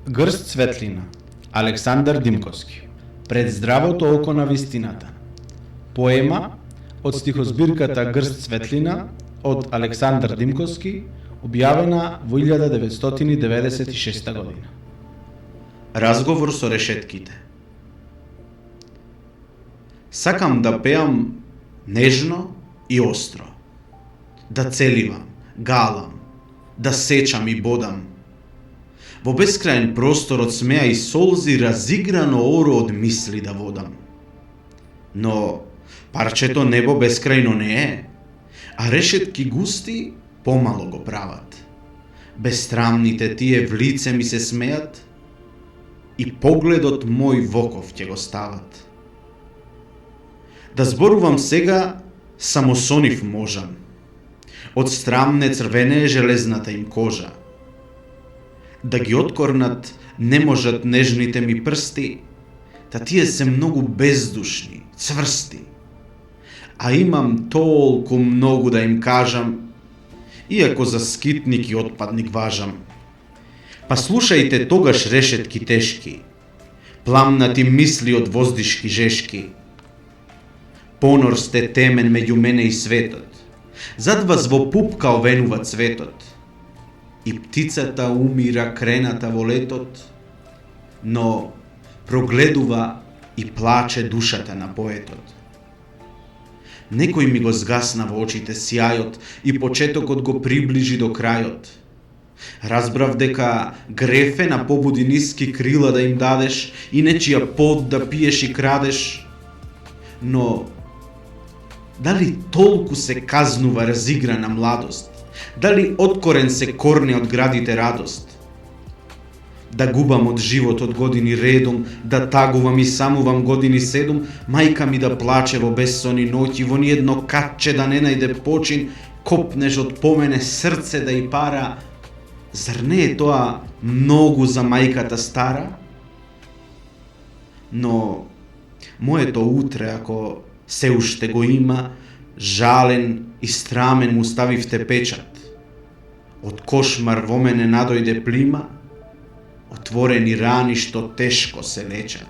Грст светлина, Александар Димковски. Пред здравото око на вистината. Поема од стихозбирката Грст светлина од Александар Димковски, објавена во 1996 година. Разговор со решетките. Сакам да пеам нежно и остро, да целивам, галам, да сечам и бодам. Во бескрајен простор од смеа и солзи разиграно оро од мисли да водам. Но парчето небо бескрајно не е, а решетки густи помало го прават. Бестрамните тие в лице ми се смеат и погледот мој воков ќе го стават. Да зборувам сега, само со нив можам. Од страмне црвене е железната им кожа. Да ги откорнат не можат нежните ми прсти, та тие се многу бездушни, цврсти. А имам толку многу да им кажам, иако за скитник и отпадник важам. Па слушајте тогаш решетки тешки, пламнати мисли од воздишки жешки. Понор сте темен меѓу мене и светот, зад вас во пупка овенува цветот. И птицата умира крената во летот, но прогледува и плаче душата на поетот. Некој ми го згасна во очите сјајот и почетокот го приближи до крајот. Разбрав дека грефе на побуди ниски крила да им дадеш и нечија пот да пиеш и крадеш, но дали толку се казнува разиграна младост? Дали откорен се корне од градите радост? Да губам од животот години редом, да тагувам и самувам години 7, мајка ми да плаче во бессони ноќи, во ниедно катче да не најде почин, копнеш од помене срце да и пара. Зар не е тоа многу за мајката стара? Но моето утре, ако се уште го има, жален и страмен му ставивте печат. Од кошмар во мене надојде плима, отворени рани што тешко се лечат.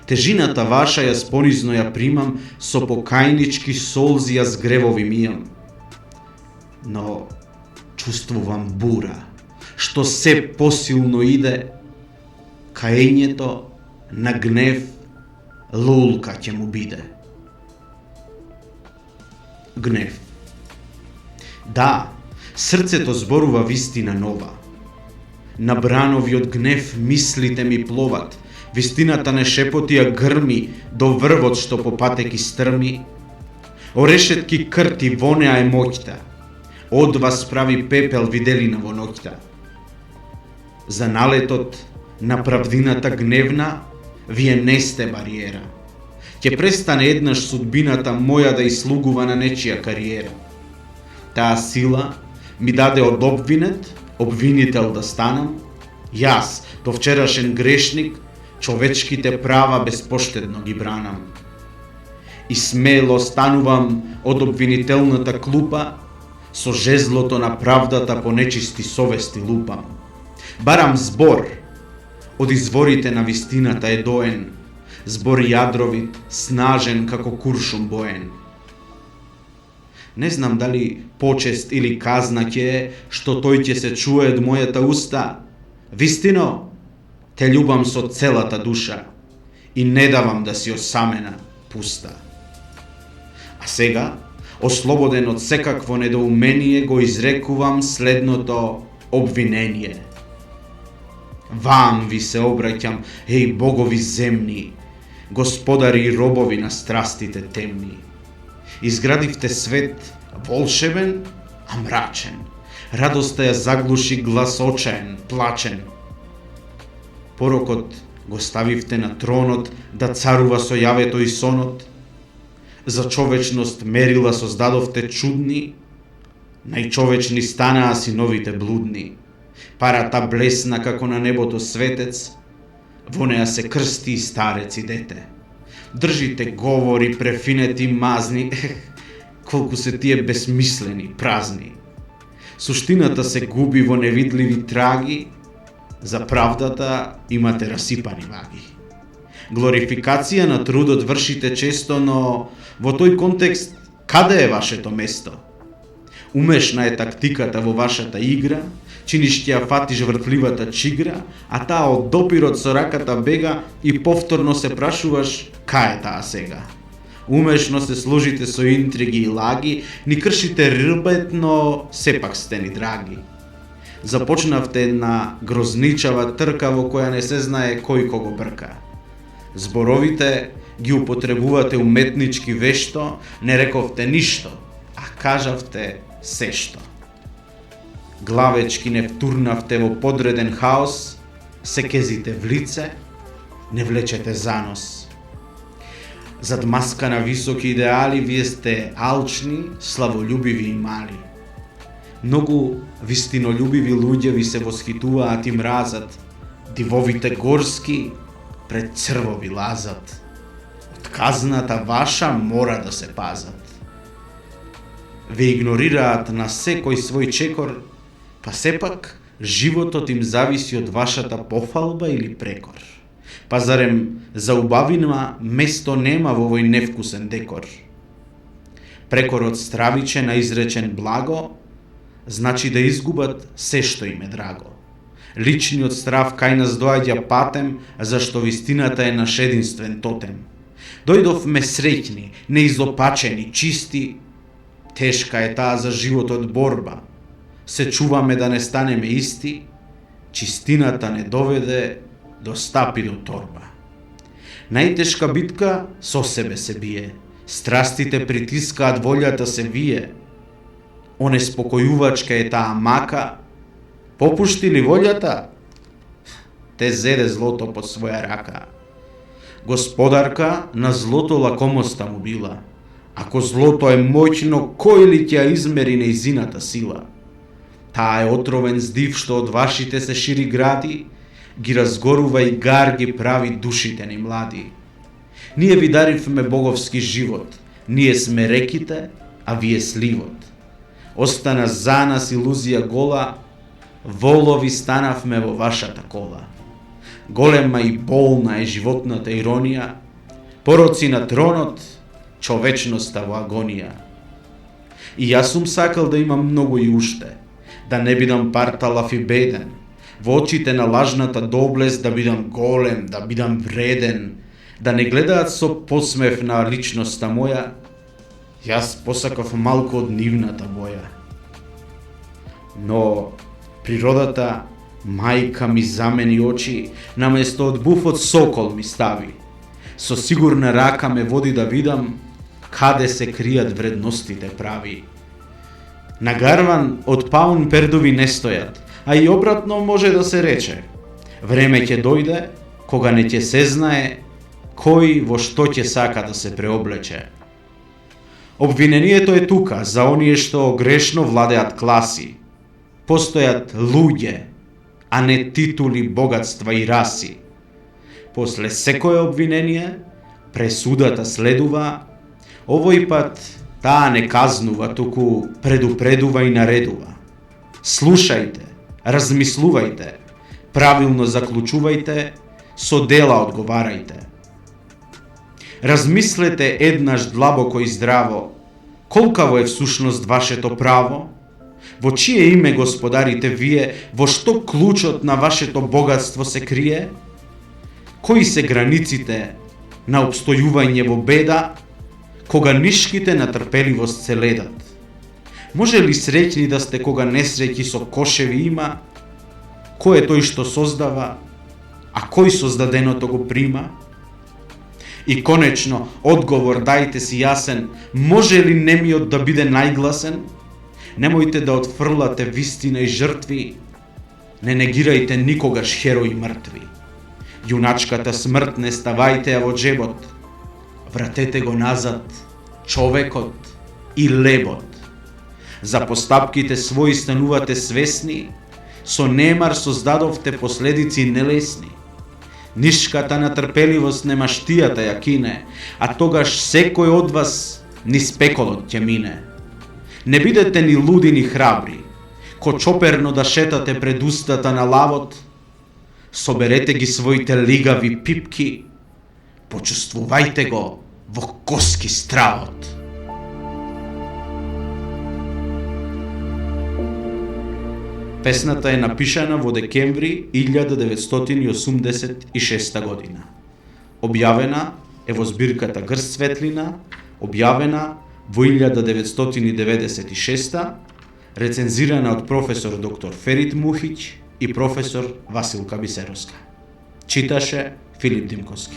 Тежината ваша јас понизно ја примам, со покајнички солзи јас гревови мијам. Но чувствувам бура, што се посилно иде, каењето на гнев лулка ќе му биде. Гнев. Да, срцето зборува вистина нова. На бранови од гнев мислите ми пловат, вистината не шепоти, а грми до врвот што по патеки стрми. Орешетки крти во неа е моќта, од вас прави пепел виделина во ноќта. За налетот на правдината гневна, вие не сте бариера. Ќе престане еднаш судбината моја да ислугува на нечија кариера. Таа сила ми даде од обвинет, обвинител да станам, јас, довчерашен грешник, човечките права безпоштедно ги бранам. И смело станувам од обвинителната клупа, со жезлото на правдата по нечисти совести лупам. Барам збор, од изворите на вистината е доен, збор јадровит, снажен како куршум боен. Не знам дали почест или казна ќе е, што тој ќе се чуе од мојата уста. Вистино, те љубам со целата душа и не давам да си осамена, пуста. А сега, ослободен од секакво недоумение, го изрекувам следното обвинение. Вам ви се обраќам, еј богови земни, господари и робови на страстите темни. Изградивте свет волшебен, а мрачен. Радоста ја заглуши глас очаен, плачен. Порокот го ставивте на тронот да царува со јавето и сонот. За човечност мерила создадовте чудни, најчовечни станаа синовите блудни. Парата блесна како на небото светец, во неа се крсти и старец и дете. Држите говори префинети мазни, колку се тие безмислени, празни. Суштината се губи во невидливи траги, За правдата имате расипани ваги. Глорификација на трудот вршите често, но во тој контекст каде е вашето место? Умешна е тактиката во вашата игра, чиниш ќе ја фатиш вртливата чигра, а таа од допирот со раката бега и повторно се прашуваш кај е таа сега. Умешно се сложите со интриги и лаги, ни кршите рбет, но сепак сте ни драги. Започнавте една грозничава трка во која не се знае кој кого брка. Зборовите ги употребувате уметнички вешто, не рековте ништо, а кажавте сешто. Главечки не втурнавте во подреден хаос, се кезите в лице, не влечете занос. Зад маска на високи идеали вие сте алчни, славолюбиви и мали. Многу вистинолюбиви луѓе ви се восхитуваат и мразат, дивовите горски пред црво ви лазат. Од казната ваша мора да се пазат. Ве игнорираат на секој свој чекор, па сепак животот им зависи од вашата пофалба или прекор. Па зарем за убавина место нема во овој невкусен декор? Прекорот стравичен, а изречен благо, значи да изгубат се што им е драго. Личниот страв кај нас доаѓа патем, зашто вистината е наш единствен тотем. Дојдовме среќни, неизопачени, чисти, тешка е таа за животот борба. Се чуваме да не станеме исти, чистината не доведе до стапи до торба. Најтешка битка со себе се бие, страстите притискаат, волјата се вие. Онеспокојувачка е таа мака, попушти ли волјата, те зеде злото под своја рака. Господарка на злото лакомоста му била. Ако злото е моќно, кој ли ќе ја измери нејзината сила? Таа е отровен здив што од вашите се шири гради, ги разгорува и гар ги прави душите ни млади. Ние ви даривме боговски живот, ние сме реките, а вие сливот. Остана за нас илузија гола, волови станавме во вашата кола. Голема и болна е животната иронија, пороци на тронот, човечноста во агонија. И јас сум сакал да имам многу и уште, да не бидам парталав и беден, во очите на лажната доблест да бидам голем, да бидам вреден, да не гледаат со посмев на личноста моја, јас посакав малку од нивната боја. Но природата, мајка ми замени очи, наместо од буфот сокол ми стави. Со сигурна рака ме води да видам каде се кријат вредностите прави. Нагарван од паун пердови не стојат, а и обратно може да се рече. Време ќе дојде кога не ќе се знае кој во што ќе сака да се преоблече. Обвинението е тука за оние што грешно владеат класи. Постојат луѓе, а не титули, богатства и раси. После секое обвинение, пресудата следува, овој пат таа не казнува, туку предупредува и наредува. Слушајте, размислувајте, правилно заклучувајте, со дела одговарајте. Размислете еднаш длабоко и здраво, колкаво е всушност вашето право, во чие име господарите вие, во што клучот на вашето богатство се крие, кои се границите на обстојување во беда, кога нишките на трпеливост се ледат. Може ли среќни да сте кога несреќи со кошеви има? Кој е тој што создава, а кој создаденото го прима? И конечно, одговор дајте си јасен, може ли немиот да биде најгласен? Немојте да отфрлате вистина и жртви, не негирајте никогаш херои мртви. Јуначката смрт не ставајте ја во джебот, вратете го назад човекот и лебот. За постапките своји станувате свесни, со немар создадовте последици нелесни. Нишката на трпеливост нема штијата ја кине, а тогаш секој од вас низ пеколот ќе мине. Не бидете ни луди ни храбри, ко чоперно да шетате пред устата на лавот, Соберете ги своите лигави пипки, почувствувајте го во коски стравот. Песната е напишана во декември 1986 година. Објавена е во збирката Грст светлина, објавена во 1996, рецензирана од професор доктор Ферит Мухиќ и професор Василка Бисеровска. Читаше Филип Димковски.